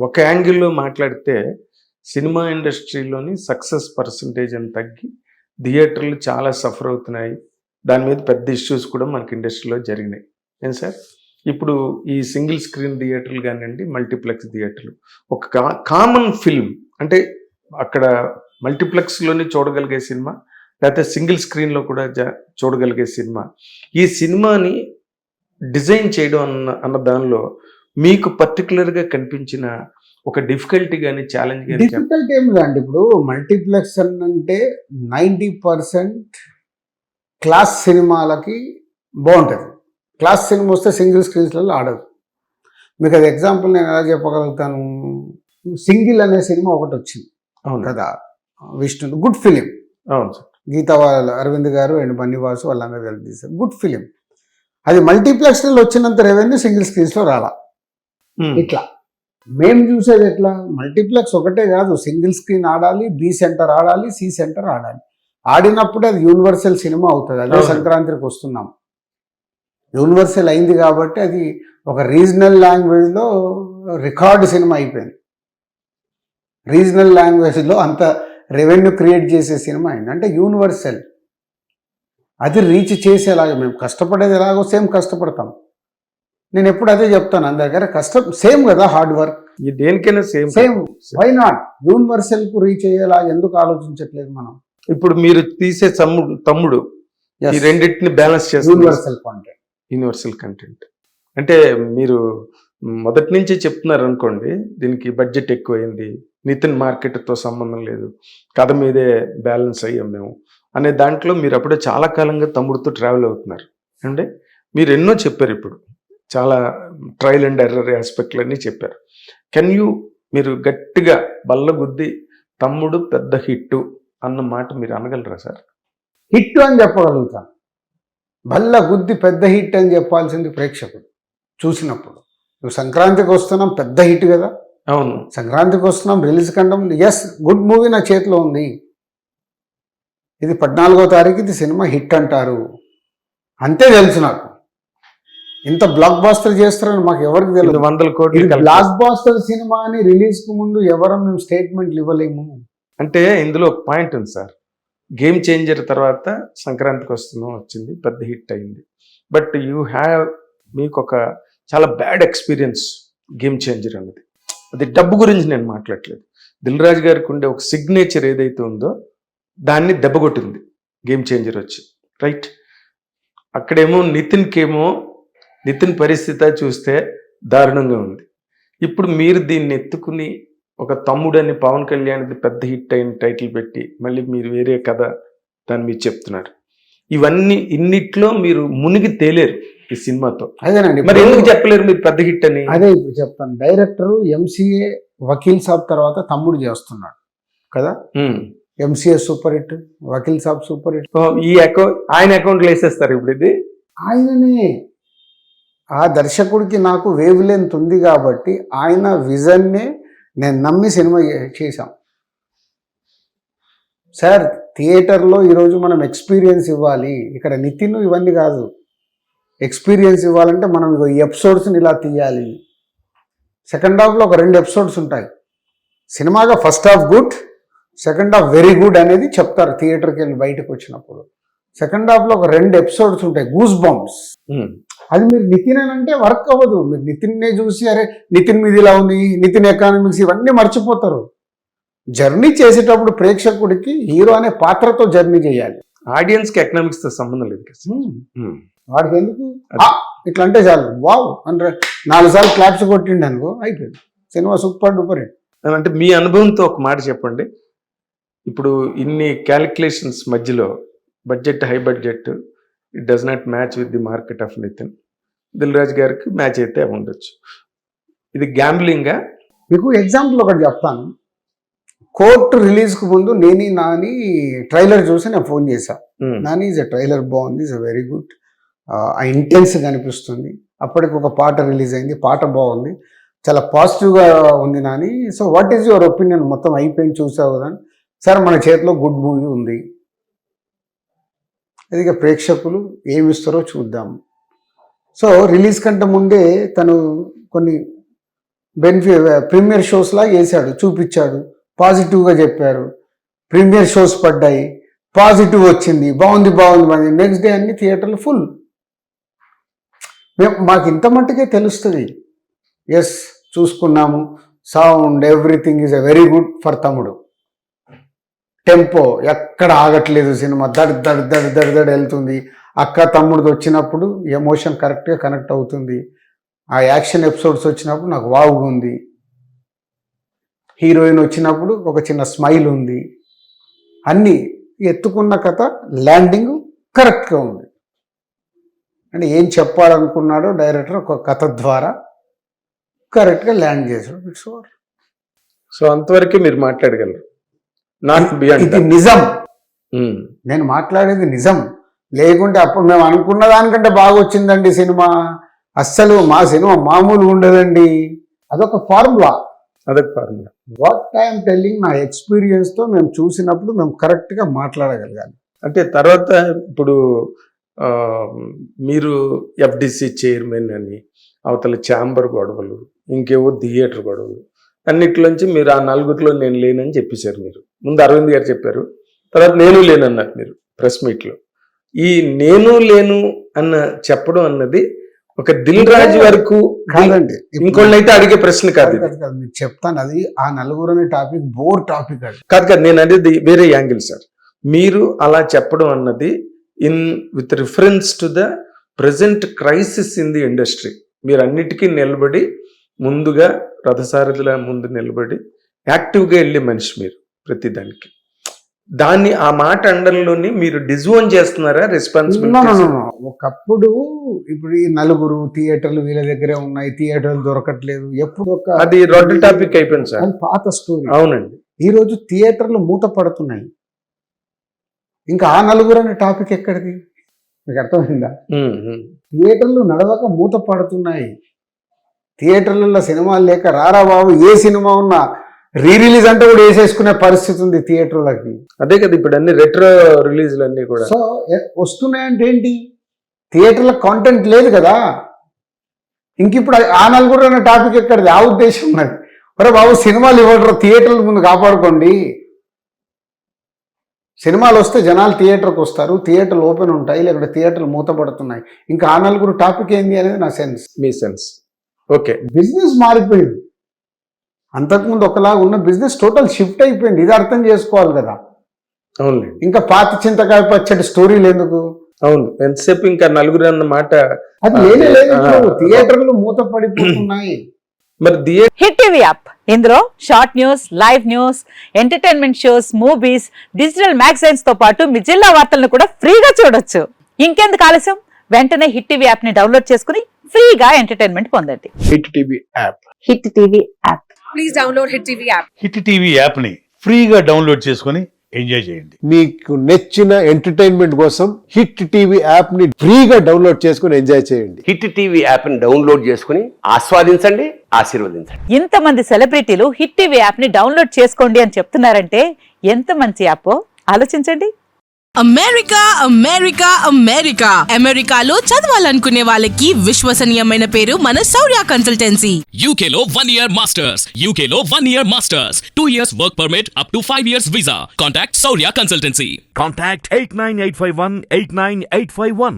ఒక యాంగిల్‌లో మాట్లాడితే సినిమా ఇండస్ట్రీలోని సక్సెస్ పర్సెంటేజ్ అని తగ్గి థియేటర్లు చాలా సఫర్ అవుతున్నాయి. దాని మీద పెద్ద ఇష్యూస్ కూడా మనకి ఇండస్ట్రీలో జరిగినాయి. ఏం సార్? ఇప్పుడు ఈ సింగిల్ స్క్రీన్ థియేటర్లు గానియండి, మల్టీప్లెక్స్ థియేటర్లు ఒక కామన్ ఫిల్మ్ అంటే అక్కడ మల్టీప్లెక్స్‌లోనే చూడగలిగే సినిమా, లేకపోతే సింగిల్ స్క్రీన్‌లో కూడా చూడగలిగే సినిమా. ఈ సినిమాని డిజైన్ చేయడం అన్న దానిలో మీకు పర్టిక్యులర్‌గా కనిపించిన ఒక డిఫికల్టీ గాని, ఛాలెంజ్ గాని డిఫికల్టీ ఏమి లేదండి. ఇప్పుడు మల్టీప్లెక్స్ అంటే 90% క్లాస్ సినిమాలకి బాగుంటుంది. క్లాస్ సినిమా వస్తే సింగిల్ స్క్రీన్స్లలో ఆడదు. మీకు అది ఎగ్జాంపుల్ నేను ఎలా చెప్పగలుగుతాను? సింగిల్ అనే సినిమా ఒకటి వచ్చింది. అవును కదా, విష్ణు గుడ్ ఫిలిం. అవును సార్. గీతా అరవింద్ గారు అండ్ బన్నీవాసు వాళ్ళందరూ కలిపి తీశారు. Good film. అది మల్టీప్లెక్స్లో వచ్చినంత రెవెన్యూ సింగిల్ స్క్రీన్స్లో రాలా. ఇట్లా మేము చూసేది ఎట్లా, మల్టీప్లెక్స్ ఒకటే కాదు, సింగిల్ స్క్రీన్ ఆడాలి, బి సెంటర్ ఆడాలి, సి సెంటర్ ఆడాలి. ఆడినప్పుడే అది యూనివర్సల్ సినిమా అవుతుంది. అదే సంక్రాంతికి వస్తున్నాం. యూనివర్సల్ అయింది కాబట్టి అది ఒక రీజనల్ లాంగ్వేజ్లో రికార్డు సినిమా అయిపోయింది. రీజనల్ లాంగ్వేజ్లో అంత రెవెన్యూ క్రియేట్ చేసే సినిమా అయింది. అంటే యూనివర్సల్ అది రీచ్ చేసేలాగా మేము కష్టపడేది ఎలాగో సేమ్ కష్టపడతాం. నేను ఎప్పుడు అదే చెప్తాను, అందరి దగ్గర కష్టం సేమ్ కదా, హార్డ్ వర్క్ దేనికైనా సేమ్. వై నాట్ యూనివర్సల్ కు రీచ్ అయ్యేలా ఎందుకు ఆలోచించట్లేదు మనం? ఇప్పుడు మీరు తీసే తమ్ముడు ఈ రెండింటిని బ్యాలెన్స్ చేస్తారు. యూనివర్సల్ కంటెంట్ అంటే మీరు మొదటి నుంచి చెప్తున్నారు అనుకోండి, దీనికి బడ్జెట్ ఎక్కువైంది, నితిన్ మార్కెట్తో సంబంధం లేదు, కథ మీదే బ్యాలెన్స్ అయ్యాం మేము అనే దాంట్లో మీరు అప్పుడే చాలా కాలంగా తమ్ముడితో ట్రావెల్ అవుతున్నారు అంటే మీరు ఎన్నో చెప్పారు. ఇప్పుడు చాలా ట్రయల్ అండ్ ఎర్రర్ ఆస్పెక్ట్లన్నీ చెప్పారు. మీరు గట్టిగా బల్లగుద్ది తమ్ముడు పెద్ద హిట్ అన్న మాట మీరు అనగలరా సార్? హిట్ అని చెప్పగలుగుతాను. బల్ల గుద్ది పెద్ద హిట్ అని చెప్పాల్సింది ప్రేక్షకుడు చూసినప్పుడు. నువ్వు సంక్రాంతికి వస్తున్నాం, పెద్ద హిట్ కదా. అవును, సంక్రాంతికి వస్తున్నాం, రిలీజ్ కంటాం, ఎస్ గుడ్ మూవీ నా చేతిలో ఉంది, ఇది 14వ తారీఖు ఇది సినిమా హిట్ అంటారు, అంతే తెలుసు నాకు. ఇంత బ్లాక్ బాస్టర్ చేస్తారని మాకు ఎవరికి తెలియదు. 100 కోట్లు బ్లాక్ బాస్టర్ సినిమా అని రిలీజ్ కు ముందు ఎవరం మేము స్టేట్మెంట్లు ఇవ్వలేము. అంటే ఇందులో పాయింట్ ఉంది సార్. గేమ్ చేంజర్ తర్వాత సంక్రాంతికి వస్తున్నాం వచ్చింది, పెద్ద హిట్ అయింది. బట్ మీకు ఒక చాలా బ్యాడ్ ఎక్స్పీరియన్స్ గేమ్ చేంజర్ అన్నది. అది డబ్బు గురించి నేను మాట్లాడలేదు. దిల్ రాజు గారికి ఉండే ఒక సిగ్నేచర్ ఏదైతే ఉందో దాన్ని దెబ్బకొట్టింది గేమ్ చేంజర్ వచ్చి, రైట్? అక్కడేమో నితిన్ పరిస్థితి చూస్తే దారుణంగా ఉంది. ఇప్పుడు మీరు దీన్ని ఎత్తుకుని ఒక తమ్ముడని పవన్ కళ్యాణ్ది పెద్ద హిట్ అయిన టైటిల్ పెట్టి మళ్ళీ మీరు వేరే కథ దాన్ని మీరు చెప్తున్నారు. ఇన్నిట్లో మీరు మునిగి తేలేరు ఈ సినిమాతో. అదేనండి, మరి ఎందుకు చెప్పలేరు మీరు పెద్ద హిట్ అని? అదే ఇప్పుడు చెప్తాను. డైరెక్టర్ ఎంసీఏ వకీల్ సాబ్ తర్వాత తమ్ముడు చేస్తున్నాడు కదా. MCA super hit, Vakeel Saab super hit. ఆయన అకౌంట్లో వేసేస్తారు ఇప్పుడు. ఇది ఆయననే, ఆ దర్శకుడికి నాకు వేవ్ లెంత్ ఉంది కాబట్టి ఆయన విజన్నే నేను నమ్మి సినిమా చేశాం. సార్ థియేటర్లో ఈరోజు మనం ఎక్స్పీరియన్స్ ఇవ్వాలి. ఇక్కడ నితిన్ ఇవన్నీ కాదు, ఎక్స్పీరియన్స్ ఇవ్వాలంటే మనం ఈ ఎపిసోడ్స్ని ఇలా తీయాలి. సెకండ్ హాఫ్లో ఒక 2 ఎపిసోడ్స్ ఉంటాయి. సినిమాగా first half good, second half very good అనేది చెప్తారు థియేటర్కి వెళ్ళి బయటకు వచ్చినప్పుడు. సెకండ్ హాఫ్లో ఒక 2 ఎపిసోడ్స్ ఉంటాయి గూస్ బంప్స్. అది మీరు నితిన్ అని అంటే వర్క్ అవ్వదు. మీరు నితిన్నే చూసి అరే నితిన్ మీద ఇలా ఉంది, నితిన్ ఎకానమిక్స్ ఇవన్నీ మర్చిపోతారు. జర్నీ చేసేటప్పుడు ప్రేక్షకుడికి హీరో అనే పాత్రతో జర్నీ చేయాలి. ఆడియన్స్కి ఎకనామిక్స్తో సంబంధం లేదు. వాడికి ఎందుకు ఇట్లా అంటే చాలు, వావ్ అంటే 4 సార్లు క్లాప్స్ కొట్టిండి అనుకో, అయిపోయింది సినిమా సూపర్ డూపర్ హిట్. అంటే మీ అనుభవంతో ఒక మాట చెప్పండి. ఇప్పుడు ఇన్ని క్యాలిక్యులేషన్స్ మధ్యలో budget, high budget, it does not match with the market of Nitin. Dil Raju గారికి మ్యాచ్ అయితే ఉండొచ్చు. ఇది గ్యాంబ్లింగా? మీకు ఎగ్జాంపుల్ ఒకటి చెప్తాను. కోర్టు రిలీజ్కు ముందు నాని ట్రైలర్ చూసి నేను ఫోన్ చేశాను. నాని ఈజ్ ట్రైలర్ బాగుంది, ఈజ్ వెరీ గుడ్, ఆ ఇంటెన్స్గా అనిపిస్తుంది. అప్పటికి ఒక పాట రిలీజ్ అయింది, పాట బాగుంది, చాలా పాజిటివ్గా ఉంది Nani. So what is your opinion? మొత్తం అయిపోయింది చూసావు కదా. సార్ మన చేతిలో గుడ్ మూవీ ఉంది, అది ప్రేక్షకులు ఏమిస్తారో చూద్దాం. సో రిలీజ్ కంటే ముందే తను కొన్ని ప్రీమియర్ షోస్ లాగా వేసాడు, చూపించాడు, పాజిటివ్గా చెప్పారు, ప్రీమియర్ షోస్ పడ్డాయి, పాజిటివ్ వచ్చింది, బాగుంది నెక్స్ట్ డే అన్ని థియేటర్లు ఫుల్. మాకు ఇంత మట్టుకే తెలుస్తుంది, ఎస్ చూసుకున్నాము, sound everything is a very good for తమ్ముడు. టెంపో ఎక్కడ ఆగట్లేదు, సినిమా దడ్ దడ్ దడ్ దడ్ దడ్ వెళ్తుంది. అక్క తమ్ముడిది వచ్చినప్పుడు ఎమోషన్ కరెక్ట్గా కనెక్ట్ అవుతుంది. ఆ యాక్షన్ ఎపిసోడ్స్ వచ్చినప్పుడు నాకు వావుగా ఉంది. హీరోయిన్ వచ్చినప్పుడు ఒక చిన్న స్మైల్ ఉంది. అన్నీ ఎత్తుకున్న కథ ల్యాండింగ్ కరెక్ట్గా ఉంది. అంటే ఏం చెప్పాలనుకున్నాడో డైరెక్టర్ ఒక కథ ద్వారా కరెక్ట్గా ల్యాండ్ చేశాడు. It's over. సో అంతవరకే మీరు మాట్లాడగలరు, నాట్ బియాండ్. ఇది నిజం, నేను మాట్లాడేది నిజం. లేకుంటే అప్పుడు మేము అనుకున్న దానికంటే బాగా వచ్చిందండి సినిమా. అస్సలు మా సినిమా మామూలు ఉండదండి. అదొక ఫార్ములా. వాట్ ఐఎమ్ టెల్లింగ్, నా ఎక్స్పీరియన్స్తో మేము చూసినప్పుడు మేము కరెక్ట్గా మాట్లాడగలగాలి. అంటే తర్వాత ఇప్పుడు మీరు ఎఫ్డిసి చైర్మన్ అని, అవతల ఛాంబర్ గొడవలు, ఇంకేవో థియేటర్ గొడవలు, అన్నిట్లోంచి మీరు ఆ నలుగురిలో నేను లేనని చెప్పేశారు. మీరు ముందు అరవింద్ గారు చెప్పారు, తర్వాత నేను లేనన్నారు మీరు ప్రెస్ మీట్లో. ఈ నేను లేను అన్న చెప్పడం అన్నది ఒక దిల్ రాజు వరకు కాదండి, ఇంకోళ్ళైతే అడిగే ప్రశ్న కాదు. మీకు చెప్తాను, అది ఆ నలుగురు అనే టాపిక్ బోర్ టాపిక్. అది కాదు, నేను అనేది వేరే యాంగిల్ సార్. మీరు అలా చెప్పడం అన్నది with reference to the present crisis in the industry. మీరు అన్నిటికీ నిలబడి, ముందుగా రథసారథుల ముందు నిలబడి యాక్టివ్గా వెళ్ళే మనిషి మీరు ప్రతిదానికి. దాన్ని ఆ మాట అండర్లోని మీరు డిజోన్ చేస్తున్నారా రెస్పాన్సిబిలిటీ? ఒకప్పుడు ఇప్పుడు ఈ నలుగురు థియేటర్లు వీళ్ళ దగ్గరే ఉన్నాయి, థియేటర్లు దొరకట్లేదు, ఎప్పుడు అది రెండు టాపిక్ అయిపోయింది సార్, పాత స్టోరీ. అవునండి. ఈ రోజు థియేటర్లు మూత పడుతున్నాయి, ఇంకా ఆ నలుగురు అనే టాపిక్ ఎక్కడిది? మీకు అర్థమైందా? థియేటర్లు నడవక మూత పడుతున్నాయి. థియేటర్లలో సినిమాలు లేక రారా బాబు, ఏ సినిమా ఉన్నా రిలీజ్ అంటే కూడా వేసేసుకునే పరిస్థితి ఉంది థియేటర్లకి. అదే కదా ఇప్పుడు అన్ని రెట్రో రిలీజ్లు అన్ని కూడా. సో వస్తున్నాయంటే ఏంటి, థియేటర్ల కాంటెంట్ లేదు కదా. ఇంక ఇప్పుడు ఆ నలుగురు అనే టాపిక్ ఎక్కడిది? ఆ ఉద్దేశం ఉన్నది. ఒరే బాబు, సినిమాలు ఇవ్వడరు, థియేటర్ల ముందు కాపాడుకోండి. సినిమాలు వస్తే జనాలు థియేటర్కి వస్తారు, థియేటర్లు ఓపెన్ ఉంటాయి, లేకుంటే థియేటర్లు మూతపడుతున్నాయి. ఇంకా ఆ నలుగురు టాపిక్ ఏంది అనేది నా సెన్స్. మీ సెన్స్. ఓకే, బిజినెస్ మారిపోయింది. అంతకుముందు ఒకలాగా ఉన్న బిజినెస్ టోటల్ షిఫ్ట్ అయిపోయింది. ఇది అర్థం చేసుకోవాలి కదా. అవును, ఇంకా పాత చింతకాయ పచ్చడి స్టోరీలు ఎందుకు? అవును, ఎంతసేపు ఇంకా నలుగురు అన్న మాట అది లేనే లేదు. థియేటర్లు మూత పడిపోతున్నాయి. మరి హిట్ టీవీ యాప్, ఇందులో short news, live news, entertainment shows, movies, digital magazines తో పాటు మీ జిల్లా వార్తలను కూడా ఫ్రీగా చూడొచ్చు. ఇంకెందుకు ఆలస్యం, వెంటనే హిట్ టీవీ యాప్ ని డౌన్లోడ్ చేసుకుని ఫ్రీగా ఎంటర్టైన్మెంట్ పొందండి. Hit TV app. Hit TV app. Please download hit TV app. Hit TV app ని ఫ్రీగా డౌన్లోడ్ చేసుకుని ఎంజాయ్ చేయండి. మీకు నచ్చిన ఎంటర్టైన్మెంట్ కోసం హిట్ టీవీ యాప్ ని ఫ్రీగా డౌన్లోడ్ చేసుకుని ఎంజాయ్ చేయండి. హిట్ టీవీ యాప్ ని డౌన్లోడ్ చేసుకుని ఆస్వాదించండి, ఆశీర్వదించండి. ఇంతమంది సెలబ్రిటీలు హిట్ టీవీ యాప్ ని డౌన్లోడ్ చేసుకోండి అని చెప్తున్నారంటే ఎంత మంచి యాప్ ఆలోచించండి. అమెరికా అమెరికా అమెరికా అమెరికాలో చదవాలనుకునే వాళ్ళకి విశ్వసనీయమైన పేరు మన శౌర్య కన్సల్టెన్సీ. UK లో 1 year masters. UK లో 1 year masters. 2 years work permit up to 5 years visa. Contact Saurya Consultancy. Contact 89851 89851.